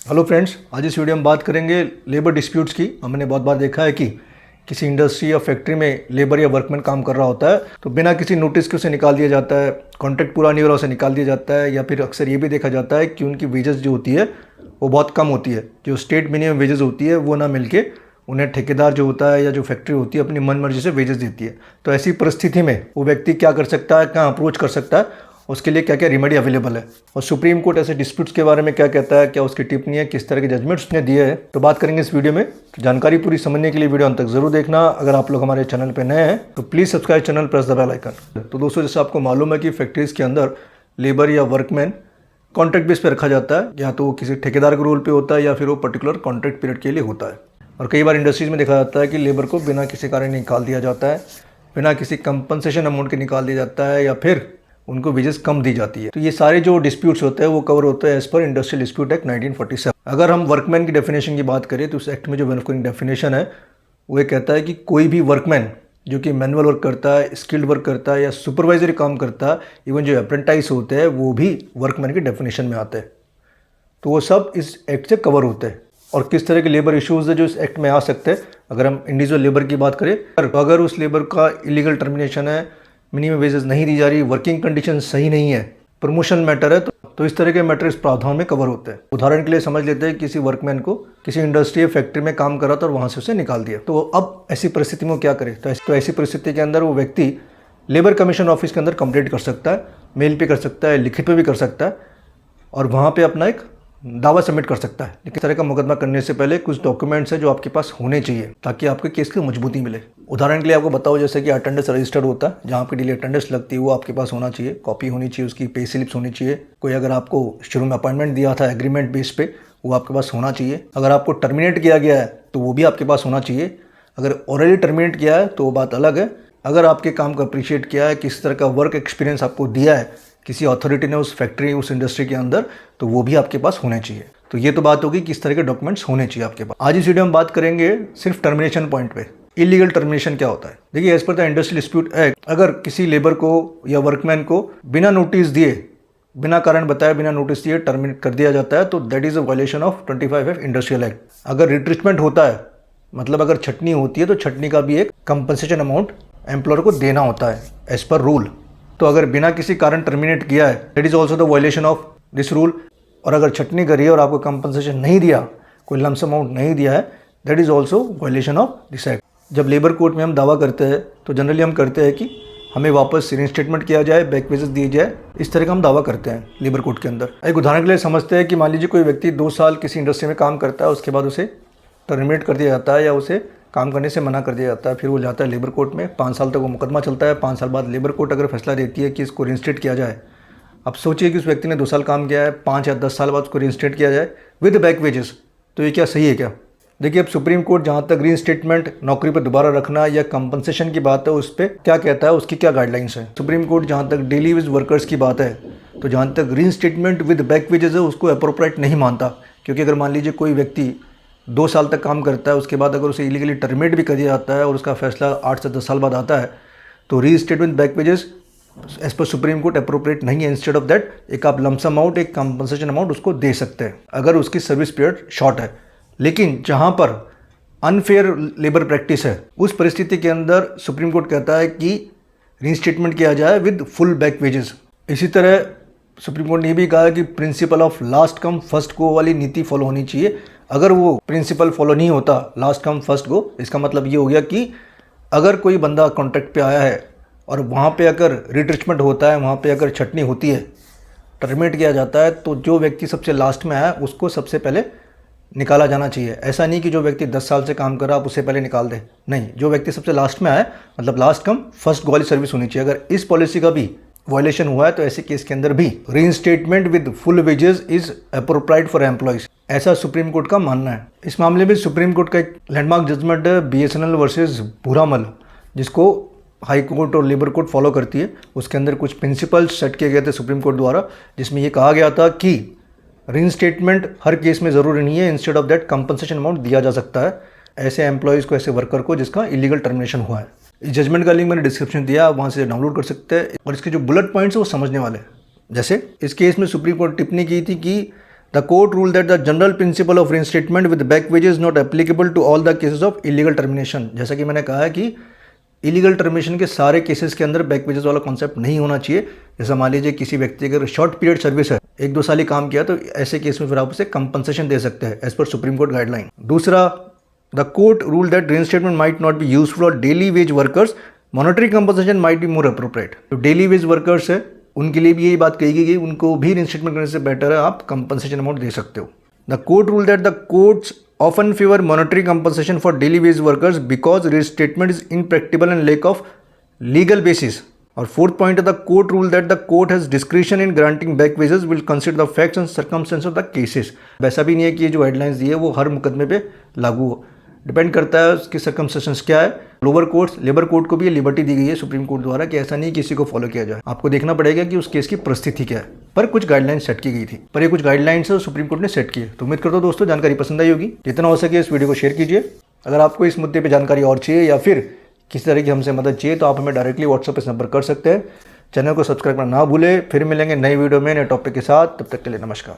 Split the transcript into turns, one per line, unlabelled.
Hello friends, आज इस video में बात करेंगे लेबर डिस्प्यूट्स की। हमने बहुत बार देखा है कि किसी इंडस्ट्री या फैक्ट्री में लेबर या वर्कमैन काम कर रहा होता है तो बिना किसी नोटिस के उसे निकाल दिया जाता है, कॉन्ट्रैक्ट पूरा नहीं हो रहा उसे निकाल दिया जाता है। या फिर अक्सर ये भी देखा जाता है कि उनकी वेजेस जो होती है वो बहुत कम होती है, जो स्टेट मिनिमम वेजेस होती है वो ना मिलके उन्हें ठेकेदार जो होता है या जो फैक्ट्री होती है अपनी मन मर्जी से वेजेस देती है। तो ऐसी परिस्थिति में वो व्यक्ति क्या कर सकता है, कहाँ अप्रोच कर सकता है, उसके लिए क्या क्या रेमेडी अवेलेबल है और सुप्रीम कोर्ट ऐसे डिस्प्यूट्स के बारे में क्या कहता है, क्या उसकी टिप्पणी है, किस तरह के जजमेंट्स उसने दिए हैं, तो बात करेंगे इस वीडियो में। तो जानकारी पूरी समझने के लिए वीडियो अंत तक जरूर देखना। अगर आप लोग हमारे चैनल पर नए हैं तो please subscribe channel, press the bell icon. तो दोस्तों, जैसे आपको मालूम है कि फैक्ट्रीज़ के अंदर लेबर या वर्कमैन कॉन्ट्रैक्ट बेस पे रखा जाता है, या तो वो किसी ठेकेदार के रोल पे होता है या फिर वो पर्टिकुलर कॉन्ट्रैक्ट पीरियड के लिए होता है। और कई बार इंडस्ट्रीज़ में देखा जाता है कि लेबर को बिना किसी कारण निकाल दिया जाता है, बिना किसी कंपनसेशन अमाउंट के निकाल दिया जाता है, या फिर उनको वेजेस कम दी जाती है। तो ये सारे जो डिस्प्यूट्स होते हैं वो कवर होते हैं एज पर इंडस्ट्रियल डिस्प्यूट एक्ट 1947। अगर हम वर्कमैन की डेफिनेशन की बात करें तो उस एक्ट में जो वर्कमैन डेफिनेशन है वो ये कहता है कि कोई भी वर्कमैन जो कि मैनुअल वर्क करता है, स्किल्ड वर्क करता है या सुपरवाइजरी काम करता है, इवन जो अप्रेंटाइज होते हैं वो भी वर्कमैन की डेफिनेशन में आते हैं। तो वो सब इस एक्ट से कवर होते हैं। और किस तरह के लेबर इश्यूज़ है जो इस एक्ट में आ सकते हैं, अगर हम इंडिविजुअल लेबर की बात करें तो अगर उस लेबर का इलीगल टर्मिनेशन है, मिनिमम वेजेस नहीं दी जा रही, वर्किंग कंडीशन सही नहीं है, प्रमोशन मैटर है, तो इस तरह के मैटर इस प्रावधान में कवर होते हैं। उदाहरण के लिए समझ लेते हैं किसी वर्कमैन को किसी इंडस्ट्री या फैक्ट्री में काम कर रहा था और वहाँ से उसे निकाल दिया। तो अब ऐसी परिस्थिति में क्या करे, तो ऐसी परिस्थिति के अंदर वो व्यक्ति लेबर कमीशन ऑफिस के अंदर कंप्लेंट कर सकता है, मेल पे कर सकता है, लिखित पे भी कर सकता है, और वहाँ पे अपना एक दावा सबमिट कर सकता है। लेकिन इस तरह का मुकदमा करने से पहले कुछ डॉक्यूमेंट्स हैं जो आपके पास होने चाहिए ताकि आपके केस की मजबूती मिले। उदाहरण के लिए आपको बताओ, जैसे कि अटेंडेंस रजिस्टर्ड होता है, जहाँ आपकी डेली अटेंडेंस लगती है वो आपके पास होना चाहिए, कॉपी होनी चाहिए, उसकी पे स्लिप्स होनी चाहिए। कोई अगर आपको शुरू में अपॉइंटमेंट दिया था एग्रीमेंट बेस पे, वो आपके पास होना चाहिए। अगर आपको टर्मिनेट किया गया है तो वो भी आपके पास होना चाहिए। अगर ऑलरेडी टर्मिनेट किया है तो वो बात अलग है। अगर आपके काम को अप्रिशिएट किया है, किस तरह का वर्क एक्सपीरियंस आपको दिया है किसी अथॉरिटी ने उस फैक्ट्री उस इंडस्ट्री के अंदर, तो वो भी आपके पास होने चाहिए। तो ये तो बात होगी किस तरह के डॉक्यूमेंट्स होने चाहिए आपके पास। आज इस वीडियो में बात करेंगे सिर्फ टर्मिनेशन पॉइंट पे। इलीगल टर्मिनेशन क्या होता है? देखिए, as per the industrial dispute act, अगर किसी लेबर को या वर्कमैन को बिना नोटिस दिए, बिना कारण बताए, बिना नोटिस दिए टर्मिनेट कर दिया जाता है तो that is a violation of 25F industrial act. अगर रिट्रीचमेंट होता है, मतलब अगर छटनी होती है, तो छटनी का भी एक कंपनसेशन अमाउंट एम्प्लॉयर को देना होता है एज पर रूल। तो अगर बिना किसी कारण टर्मिनेट किया है, that is also the violation of this rule. और अगर छटनी करी है और आपको कंपनसेशन नहीं दिया, कोई लम्स अमाउंट नहीं दिया है, that is also violation of this act. जब लेबर कोर्ट में हम दावा करते हैं तो जनरली हम करते हैं कि हमें वापस रीइंस्टेटमेंट किया जाए, बैक वेजेस दिए जाए, इस तरह का हम दावा करते हैं लेबर कोर्ट के अंदर। एक उदाहरण के लिए समझते हैं कि मान लीजिए कोई व्यक्ति 2 साल किसी इंडस्ट्री में काम करता है, उसके बाद उसे टर्मिनेट कर दिया जाता है या उसे काम करने से मना कर दिया जाता है। फिर वो जाता है लेबर कोर्ट में, 5 साल तक वो मुकदमा चलता है। 5 साल बाद लेबर कोर्ट अगर फैसला देती है कि इसको रीइंस्टेट किया जाए, अब सोचिए कि उस व्यक्ति ने 2 साल काम किया है, 5 या 10 साल बाद उसको रीइंस्टेट किया जाए विद बैक वेजेस, तो ये क्या सही है क्या? देखिए, अब सुप्रीम कोर्ट जहाँ तक रीइंस्टेटमेंट, नौकरी पर दोबारा रखना या कंपनसेशन की बात है, उस पर क्या कहता है, उसकी क्या गाइडलाइंस है। सुप्रीम कोर्ट जहाँ तक डेली वेज वर्कर्स की बात है, तो जहाँ तक रीइंस्टेटमेंट विद बैक वेजेस है उसको अप्रोप्रिएट नहीं मानता। क्योंकि अगर मान लीजिए कोई व्यक्ति 2 साल तक काम करता है, उसके बाद अगर उसे इलीगली टर्मिनेट भी कर दिया जाता है और उसका फैसला 8 से 10 साल बाद आता है, तो रीइंस्टेटमेंट बैक वेजेस एज पर सुप्रीम कोर्ट अप्रोप्रिएट नहीं है। इंस्टेड ऑफ दैट एक आप लम्स अमाउंट, एक कंपनसेशन अमाउंट उसको दे सकते हैं अगर उसकी सर्विस पीरियड शॉर्ट है। लेकिन जहां पर अनफेयर लेबर प्रैक्टिस है, उस परिस्थिति के अंदर सुप्रीम कोर्ट कहता है कि रीइंस्टेटमेंट किया जाए विद फुल बैक वेजेस। इसी तरह सुप्रीम कोर्ट ने ये भी कहा कि principle of last come first go वाली नीति फॉलो होनी चाहिए। अगर वो प्रिंसिपल फॉलो नहीं होता, लास्ट कम फर्स्ट गो, इसका मतलब ये हो गया कि अगर कोई बंदा कॉन्ट्रैक्ट पे आया है और वहाँ पे अगर रिट्रीचमेंट होता है, वहाँ पे अगर छटनी होती है, टर्मिनेट किया जाता है, तो जो व्यक्ति सबसे लास्ट में आया उसको सबसे पहले निकाला जाना चाहिए। ऐसा नहीं कि जो व्यक्ति 10 साल से काम कर रहा आप उससे पहले निकाल दें, नहीं, जो व्यक्ति सबसे लास्ट में आया, मतलब लास्ट कम फर्स्ट गो वाली सर्विस होनी चाहिए। अगर इस पॉलिसी का भी वायलेशन हुआ है तो ऐसे केस के अंदर भी reinstatement with full wages is appropriate for employees, ऐसा सुप्रीम कोर्ट का मानना है। इस मामले में सुप्रीम कोर्ट का एक लैंडमार्क जजमेंट है BSNL वर्सेस भूरामल, जिसको हाई कोर्ट और लेबर कोर्ट फॉलो करती है। उसके अंदर कुछ प्रिंसिपल्स सेट किए गए थे सुप्रीम कोर्ट द्वारा, जिसमें ये कहा गया था कि रीइंस्टेटमेंट हर केस में ज़रूरी नहीं है, instead of that compensation amount दिया जा सकता है ऐसे एम्प्लॉयज़ को, ऐसे वर्कर को जिसका इलीगल टर्मिनेशन हुआ है। इस जजमेंट का लिंक मैंने डिस्क्रिप्शन दिया, आप वहाँ से डाउनलोड कर सकते हैं और इसके जो बुलेट पॉइंट्स है वो समझने वाले हैं। जैसे इस केस में सुप्रीम कोर्ट टिप्पणी की थी कि the court rule that the general principle of reinstatement with back wages not applicable to all the cases of illegal termination. जैसा कि मैंने कहा है कि इलीगल टर्मिनेशन के सारे केसेस के अंदर बैक वेजेस वाला कॉन्सेप्ट नहीं होना चाहिए। जैसा मान लीजिए किसी व्यक्ति अगर शॉर्ट पीरियड सर्विस है, 1-2 साल ही काम किया, तो ऐसे केस में फिर आप उसे कंपनसेशन दे सकते हैं एज पर सुप्रीम कोर्ट गाइडलाइन। दूसरा, the court rule that reinstatement might not be used for daily wage workers, monetary compensation might be more appropriate. तो डेली वेज वर्कर्स है उनके लिए भी यही बात कही गई, उनको भी रिइंस्टेटमेंट करने से बेटर है आप कंपनसेशन अमाउंट दे सकते हो। The court rule that the courts often favor monetary compensation for daily wage workers because reinstatement is impracticable and lack of legal basis. और फोर्थ पॉइंट है the court rule that the court has discretion in granting back wages will consider the facts and circumstance of the cases. वैसा भी नहीं है कि ये जो guidelines दी है वो हर मुकदमे पे लागू हो, डिपेंड करता है उसकी सर्कमस्टेंस क्या है। लोअर कोर्ट्स, लेबर कोर्ट को भी ये लिबर्टी दी गई है सुप्रीम कोर्ट द्वारा कि ऐसा नहीं किसी को फॉलो किया जाए, आपको देखना पड़ेगा कि उस केस की परिस्थिति क्या है। पर कुछ गाइडलाइंस सेट की गई थी, पर ये कुछ गाइडलाइंस है सुप्रीम कोर्ट ने सेट की है। तो उम्मीद करता हूँ दोस्तों जानकारी पसंद आई होगी। जितना हो सके इस वीडियो को शेयर कीजिए। अगर आपको इस मुद्दे पर जानकारी और चाहिए या फिर किसी तरह की हमसे मदद चाहिए तो आप हमें डायरेक्टली व्हाट्सएप पर संपर्क कर सकते हैं। चैनल को सब्सक्राइब करना ना भूलें। फिर मिलेंगे नई वीडियो में नए टॉपिक के साथ, तब तक के लिए नमस्कार।